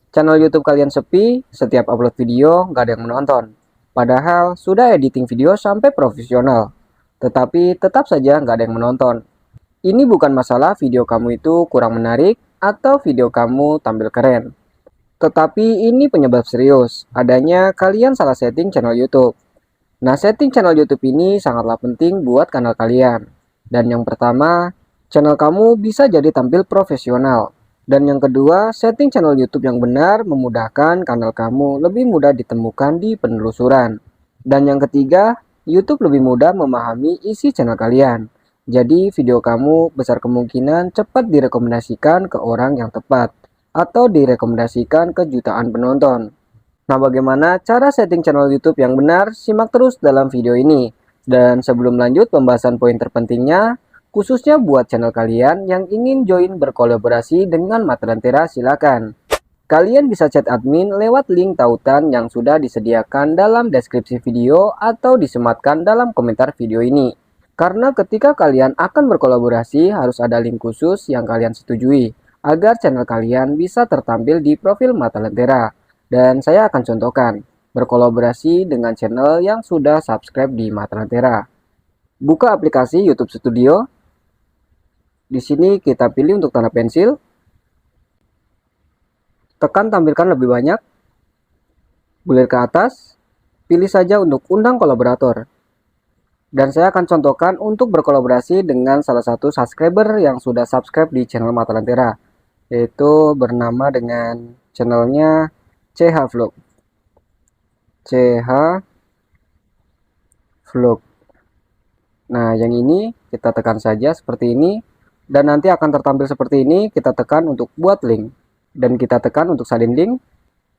Channel YouTube kalian sepi, setiap upload video nggak ada yang menonton. Padahal sudah editing video sampai profesional, tetapi tetap saja nggak ada yang menonton. Ini bukan masalah video kamu itu kurang menarik atau video kamu tampil keren. Tetapi ini penyebab serius, adanya kalian salah setting channel YouTube. Nah, setting channel YouTube ini sangatlah penting buat kanal kalian. Dan yang pertama, channel kamu bisa jadi tampil profesional. Dan yang kedua, setting channel YouTube yang benar memudahkan kanal kamu lebih mudah ditemukan di penelusuran. Dan yang ketiga, YouTube lebih mudah memahami isi channel kalian. Jadi video kamu besar kemungkinan cepat direkomendasikan ke orang yang tepat atau direkomendasikan ke jutaan penonton. Nah, bagaimana cara setting channel YouTube yang benar? Simak terus dalam video ini. Dan sebelum lanjut pembahasan poin terpentingnya, khususnya buat channel kalian yang ingin join berkolaborasi dengan Mata Lentera, silakan. Kalian bisa chat admin lewat link tautan yang sudah disediakan dalam deskripsi video atau disematkan dalam komentar video ini. Karena ketika kalian akan berkolaborasi harus ada link khusus yang kalian setujui agar channel kalian bisa tertampil di profil Mata Lentera. Dan saya akan contohkan berkolaborasi dengan channel yang sudah subscribe di Mata Lentera. Buka aplikasi YouTube Studio. Di sini kita pilih untuk tanda pensil. Tekan tampilkan lebih banyak. Bulir ke atas. Pilih saja untuk undang kolaborator. Dan saya akan contohkan untuk berkolaborasi dengan salah satu subscriber yang sudah subscribe di channel Mata Lentera, yaitu bernama dengan channelnya CH Vlog. CH Vlog. Nah, yang ini kita tekan saja seperti ini. Dan nanti akan tertampil seperti ini. Kita tekan untuk buat link. Dan kita tekan untuk salin link.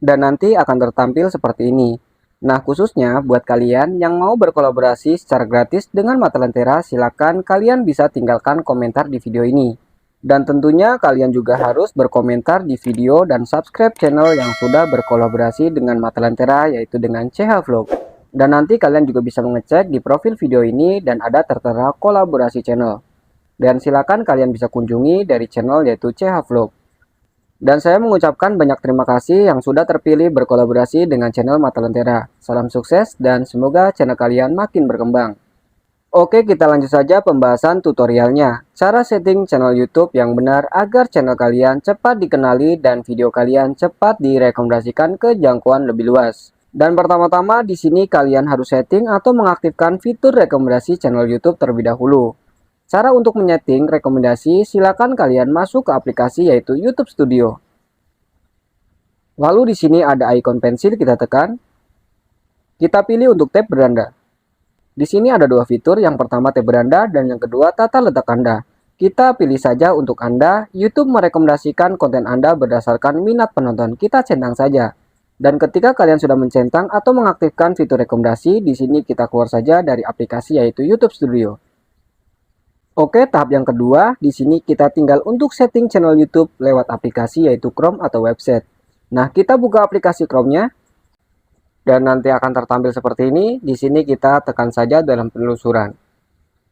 Dan nanti akan tertampil seperti ini. Nah, khususnya buat kalian yang mau berkolaborasi secara gratis dengan Mata Lentera, silakan kalian bisa tinggalkan komentar di video ini. Dan tentunya kalian juga harus berkomentar di video dan subscribe channel yang sudah berkolaborasi dengan Mata Lentera, yaitu dengan CH Vlog. Dan nanti kalian juga bisa mengecek di profil video ini dan ada tertera kolaborasi channel. Dan silakan kalian bisa kunjungi dari channel yaitu CH Vlog. Dan saya mengucapkan banyak terima kasih yang sudah terpilih berkolaborasi dengan channel Mata Lentera. Salam sukses dan semoga channel kalian makin berkembang. Oke, kita lanjut saja pembahasan tutorialnya. Cara setting channel YouTube yang benar agar channel kalian cepat dikenali dan video kalian cepat direkomendasikan ke jangkauan lebih luas. Dan pertama-tama di sini kalian harus setting atau mengaktifkan fitur rekomendasi channel YouTube terlebih dahulu. Cara untuk menyeting rekomendasi, silakan kalian masuk ke aplikasi yaitu YouTube Studio. Lalu di sini ada ikon pensil, kita tekan. Kita pilih untuk tab beranda. Di sini ada dua fitur, yang pertama tab beranda dan yang kedua tata letak Anda. Kita pilih saja untuk Anda, YouTube merekomendasikan konten Anda berdasarkan minat penonton. Kita centang saja. Dan ketika kalian sudah mencentang atau mengaktifkan fitur rekomendasi, di sini kita keluar saja dari aplikasi yaitu YouTube Studio. Oke, tahap yang kedua, di sini kita tinggal untuk setting channel YouTube lewat aplikasi yaitu Chrome atau website. Nah, kita buka aplikasi Chrome-nya dan nanti akan tertampil seperti ini. Di sini kita tekan saja dalam penelusuran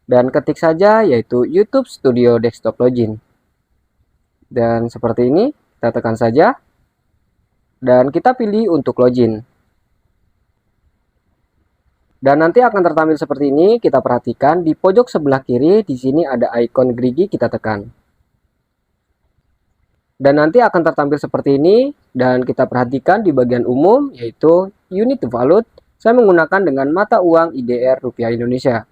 dan ketik saja yaitu YouTube Studio Desktop Login. Dan seperti ini, kita tekan saja dan kita pilih untuk login. Dan nanti akan tertampil seperti ini. Kita perhatikan di pojok sebelah kiri di sini ada ikon gerigi, kita tekan. Dan nanti akan tertampil seperti ini dan kita perhatikan di bagian umum yaitu unit value. Saya menggunakan dengan mata uang IDR rupiah Indonesia.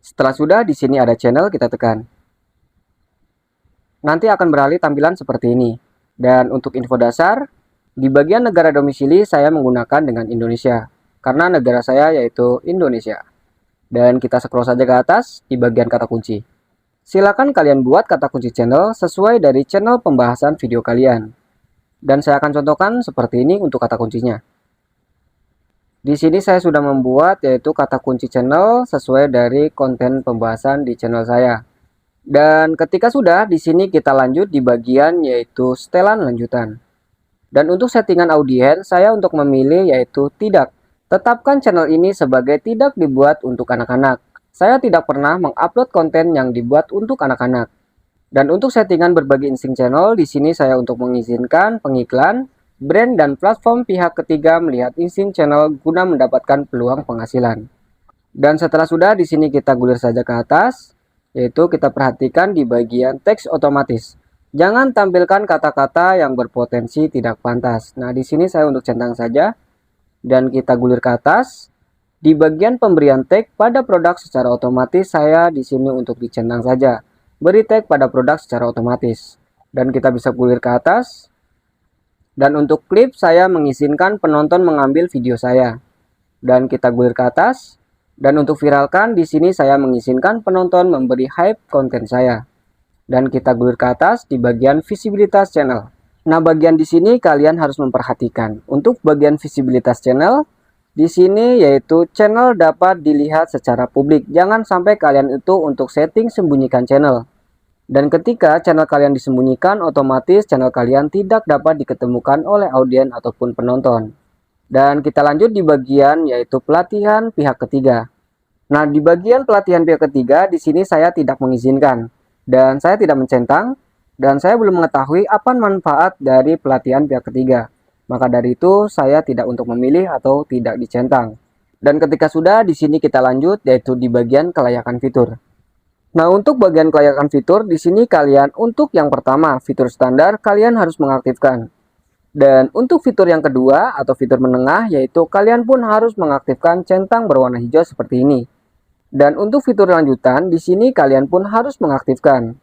Setelah sudah di sini ada channel, kita tekan. Nanti akan beralih tampilan seperti ini. Dan untuk info dasar, di bagian negara domisili saya menggunakan dengan Indonesia. Karena negara saya yaitu Indonesia. Dan kita scroll saja ke atas di bagian kata kunci. Silakan kalian buat kata kunci channel sesuai dari channel pembahasan video kalian. Dan saya akan contohkan seperti ini untuk kata kuncinya. Di sini saya sudah membuat yaitu kata kunci channel sesuai dari konten pembahasan di channel saya. Dan ketika sudah, di sini kita lanjut di bagian yaitu setelan lanjutan. Dan untuk settingan audiens, saya untuk memilih yaitu tidak. Tetapkan channel ini sebagai tidak dibuat untuk anak-anak. Saya tidak pernah mengupload konten yang dibuat untuk anak-anak. Dan untuk settingan berbagi insting channel, di sini saya untuk mengizinkan pengiklan. brand dan platform pihak ketiga melihat izin channel guna mendapatkan peluang penghasilan. Dan setelah sudah, di sini kita gulir saja ke atas, yaitu kita perhatikan di bagian teks otomatis. Jangan tampilkan kata-kata yang berpotensi tidak pantas. Nah, di sini saya untuk centang saja dan kita gulir ke atas. Di bagian pemberian tag pada produk secara otomatis, saya di sini untuk dicentang saja. Beri tag pada produk secara otomatis. Dan kita bisa gulir ke atas. Dan untuk klip, saya mengizinkan penonton mengambil video saya. Dan kita gulir ke atas. Dan untuk viralkan, di sini saya mengizinkan penonton memberi hype konten saya. Dan kita gulir ke atas di bagian visibilitas channel. Nah, bagian di sini kalian harus memperhatikan. Untuk bagian visibilitas channel, di sini yaitu channel dapat dilihat secara publik. Jangan sampai kalian itu untuk setting sembunyikan channel. Dan ketika channel kalian disembunyikan, otomatis channel kalian tidak dapat diketemukan oleh audiens ataupun penonton. Dan kita lanjut di bagian yaitu pelatihan pihak ketiga. Nah, di bagian pelatihan pihak ketiga, di sini saya tidak mengizinkan. Dan saya tidak mencentang. Dan saya belum mengetahui apa manfaat dari pelatihan pihak ketiga. Maka dari itu saya tidak untuk memilih atau tidak dicentang. Dan ketika sudah, di sini kita lanjut yaitu di bagian kelayakan fitur. Nah, untuk bagian kelayakan fitur di sini kalian untuk yang pertama fitur standar kalian harus mengaktifkan. Dan untuk fitur yang kedua atau fitur menengah yaitu kalian pun harus mengaktifkan centang berwarna hijau seperti ini. Dan untuk fitur lanjutan di sini kalian pun harus mengaktifkan.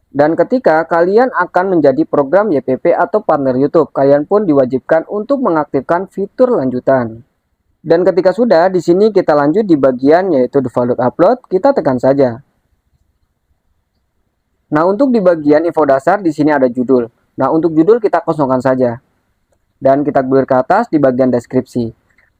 Dan ketika kalian akan menjadi program YPP atau partner YouTube, kalian pun diwajibkan untuk mengaktifkan fitur lanjutan. Dan ketika sudah, di sini kita lanjut di bagian yaitu default upload, kita tekan saja. Nah, untuk di bagian info dasar di sini ada judul. Nah, untuk judul kita kosongkan saja. Dan kita gulir ke atas di bagian deskripsi.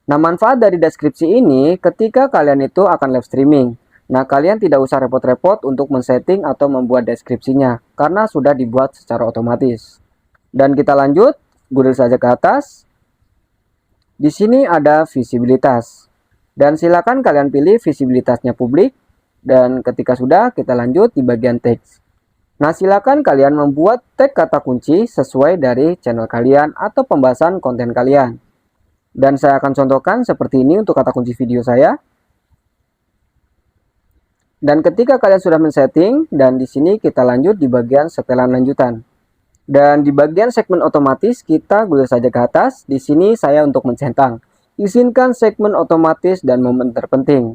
Nah, manfaat dari deskripsi ini ketika kalian itu akan live streaming. Nah, kalian tidak usah repot-repot untuk men-setting atau membuat deskripsinya, karena sudah dibuat secara otomatis. Dan kita lanjut, gulir saja ke atas. Di sini ada visibilitas. Dan silakan kalian pilih visibilitasnya publik. Dan ketika sudah, kita lanjut di bagian teks. Nah, silakan kalian membuat tag kata kunci sesuai dari channel kalian atau pembahasan konten kalian. Dan saya akan contohkan seperti ini untuk kata kunci video saya. Dan ketika kalian sudah men-setting, dan di sini kita lanjut di bagian setelan lanjutan. Dan di bagian segmen otomatis kita gulir saja ke atas. Di sini saya untuk mencentang. Izinkan segmen otomatis dan momen terpenting.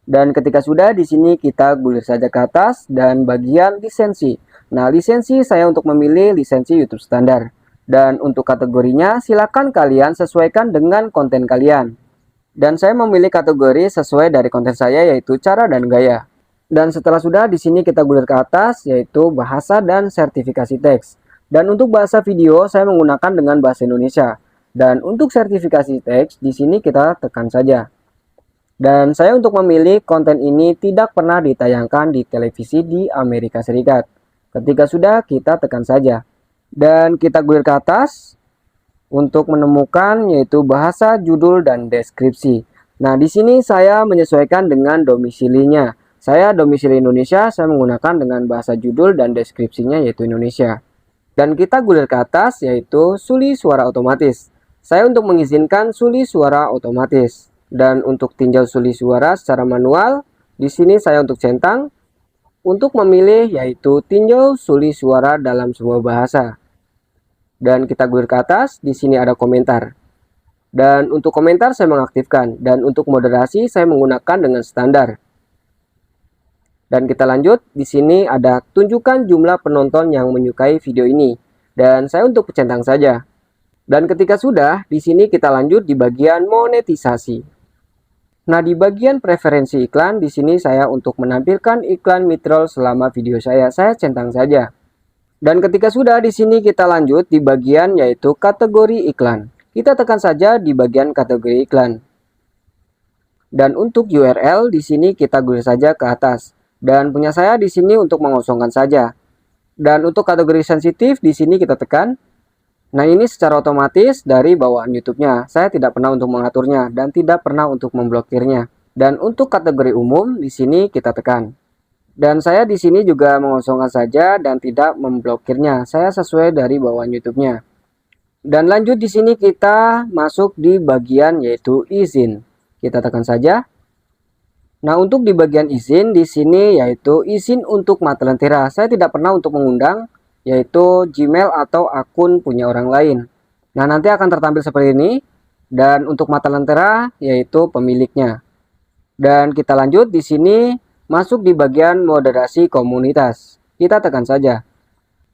Dan ketika sudah di sini kita gulir saja ke atas dan bagian lisensi. Nah, lisensi saya untuk memilih lisensi YouTube standar. Dan untuk kategorinya silakan kalian sesuaikan dengan konten kalian. Dan saya memilih kategori sesuai dari konten saya yaitu cara dan gaya. Dan setelah sudah di sini kita gulir ke atas yaitu bahasa dan sertifikasi teks. Dan untuk bahasa video saya menggunakan dengan bahasa Indonesia. Dan untuk sertifikasi teks di sini kita tekan saja. Dan saya untuk memilih konten ini tidak pernah ditayangkan di televisi di Amerika Serikat. Ketika sudah kita tekan saja. Dan kita gulir ke atas untuk menemukan yaitu bahasa, judul, dan deskripsi. Nah, di sini saya menyesuaikan dengan domisilinya. Saya domisili Indonesia, saya menggunakan dengan bahasa judul dan deskripsinya yaitu Indonesia. Dan kita gulir ke atas yaitu suli suara otomatis. Saya untuk mengizinkan suli suara otomatis. Dan untuk tinjau suli suara secara manual, di sini saya untuk centang. Untuk memilih yaitu tinjau suli suara dalam semua bahasa. Dan kita gulir ke atas, di sini ada komentar. Dan untuk komentar saya mengaktifkan. Dan untuk moderasi saya menggunakan dengan standar. Dan kita lanjut, di sini ada tunjukkan jumlah penonton yang menyukai video ini. Dan saya untuk centang saja. Dan ketika sudah, di sini kita lanjut di bagian monetisasi. Nah, di bagian preferensi iklan, di sini saya untuk menampilkan iklan mid-roll selama video saya centang saja. Dan ketika sudah di sini kita lanjut di bagian yaitu kategori iklan. Kita tekan saja di bagian kategori iklan. Dan untuk URL di sini kita gulir saja ke atas. Dan punya saya di sini untuk mengosongkan saja. Dan untuk kategori sensitif di sini kita tekan. Nah, ini secara otomatis dari bawaan YouTube-nya. Saya tidak pernah untuk mengaturnya dan tidak pernah untuk memblokirnya. Dan untuk kategori umum di sini kita tekan. Dan saya di sini juga mengosongkan saja dan tidak memblokirnya. Saya sesuai dari bawaan YouTube-nya. Dan lanjut di sini kita masuk di bagian yaitu izin. Kita tekan saja. Nah, untuk di bagian izin di sini yaitu izin untuk mata lentera. Saya tidak pernah untuk mengundang yaitu Gmail atau akun punya orang lain. Nah, nanti akan tertampil seperti ini. Dan untuk mata lentera yaitu pemiliknya. Dan kita lanjut di sini masuk di bagian moderasi komunitas. Kita tekan saja.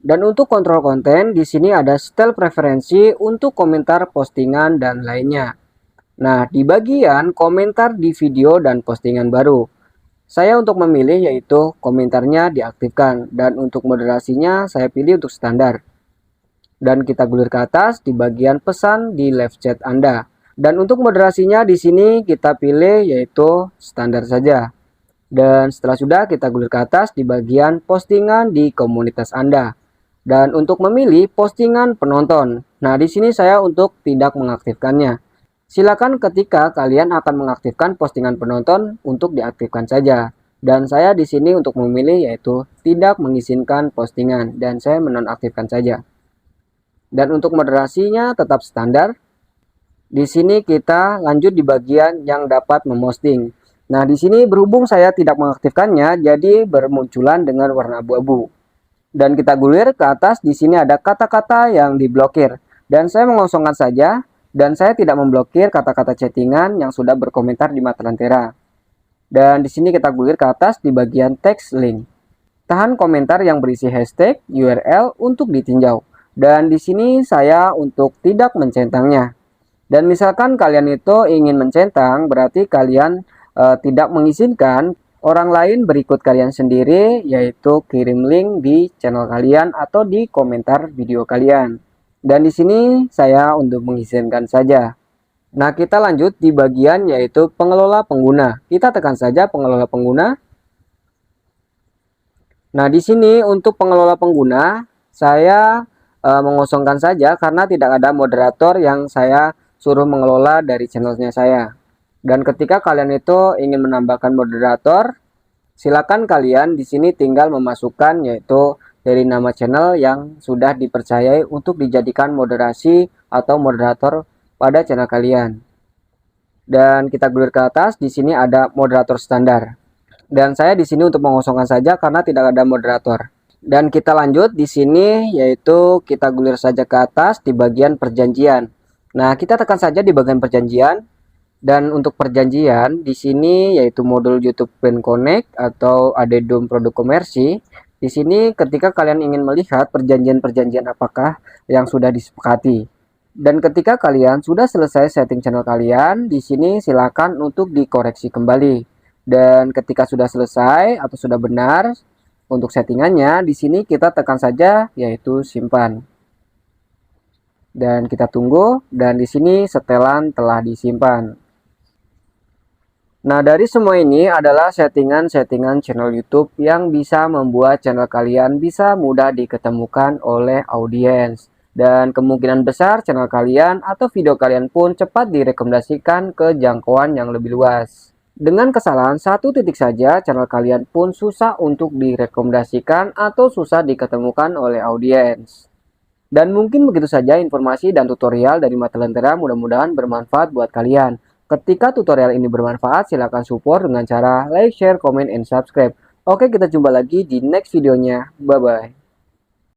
Dan untuk kontrol konten, di sini ada setel preferensi untuk komentar, postingan, dan lainnya. Nah, di bagian komentar di video dan postingan baru, saya untuk memilih yaitu komentarnya diaktifkan. Dan untuk moderasinya, saya pilih untuk standar. Dan kita gulir ke atas di bagian pesan di live chat Anda. Dan untuk moderasinya di sini kita pilih yaitu standar saja. Dan setelah sudah kita gulir ke atas di bagian postingan di komunitas Anda. Dan untuk memilih postingan penonton. Nah, di sini saya untuk tidak mengaktifkannya. Silakan ketika kalian akan mengaktifkan postingan penonton untuk diaktifkan saja. Dan saya di sini untuk memilih yaitu tidak mengizinkan postingan dan saya menonaktifkan saja. Dan untuk moderasinya tetap standar. Di sini kita lanjut di bagian yang dapat memposting. Nah, di sini berhubung saya tidak mengaktifkannya, jadi bermunculan dengan warna abu-abu. Dan kita gulir ke atas, di sini ada kata-kata yang diblokir. Dan saya mengosongkan saja, dan saya tidak memblokir kata-kata chattingan yang sudah berkomentar di mata lentera. Dan di sini kita gulir ke atas di bagian text link. Tahan komentar yang berisi hashtag URL untuk ditinjau. Dan di sini saya untuk tidak mencentangnya. Dan misalkan kalian itu ingin mencentang, berarti kalian tidak mengizinkan orang lain berikut kalian sendiri, yaitu kirim link di channel kalian atau di komentar video kalian. Dan di sini saya untuk mengizinkan saja. Nah, kita lanjut di bagian yaitu pengelola pengguna. Kita tekan saja pengelola pengguna. Nah, di sini untuk pengelola pengguna, saya mengosongkan saja karena tidak ada moderator yang saya suruh mengelola dari channelnya saya. Dan ketika kalian itu ingin menambahkan moderator, silakan kalian di sini tinggal memasukkan yaitu dari nama channel yang sudah dipercayai untuk dijadikan moderasi atau moderator pada channel kalian. Dan kita gulir ke atas, di sini ada moderator standar. Dan saya di sini untuk mengosongkan saja karena tidak ada moderator. Dan kita lanjut di sini yaitu kita gulir saja ke atas di bagian perjanjian. Nah, kita tekan saja di bagian perjanjian. Dan untuk perjanjian di sini yaitu modul YouTube Brand Connect atau Addendum Produk Komersi. Di sini ketika kalian ingin melihat perjanjian-perjanjian apakah yang sudah disepakati. Dan ketika kalian sudah selesai setting channel kalian, di sini silakan untuk dikoreksi kembali. Dan ketika sudah selesai atau sudah benar untuk settingannya, di sini kita tekan saja yaitu simpan. Dan kita tunggu dan di sini setelan telah disimpan. Nah, dari semua ini adalah settingan-settingan channel YouTube yang bisa membuat channel kalian bisa mudah diketemukan oleh audiens. Dan kemungkinan besar channel kalian atau video kalian pun cepat direkomendasikan ke jangkauan yang lebih luas. Dengan kesalahan satu titik saja, channel kalian pun susah untuk direkomendasikan atau susah diketemukan oleh audiens. Dan mungkin begitu saja informasi dan tutorial dari Mata Lentera, mudah-mudahan bermanfaat buat kalian. Ketika tutorial ini bermanfaat, silahkan support dengan cara like, share, comment, and subscribe. Oke, kita jumpa lagi di next videonya. Bye-bye.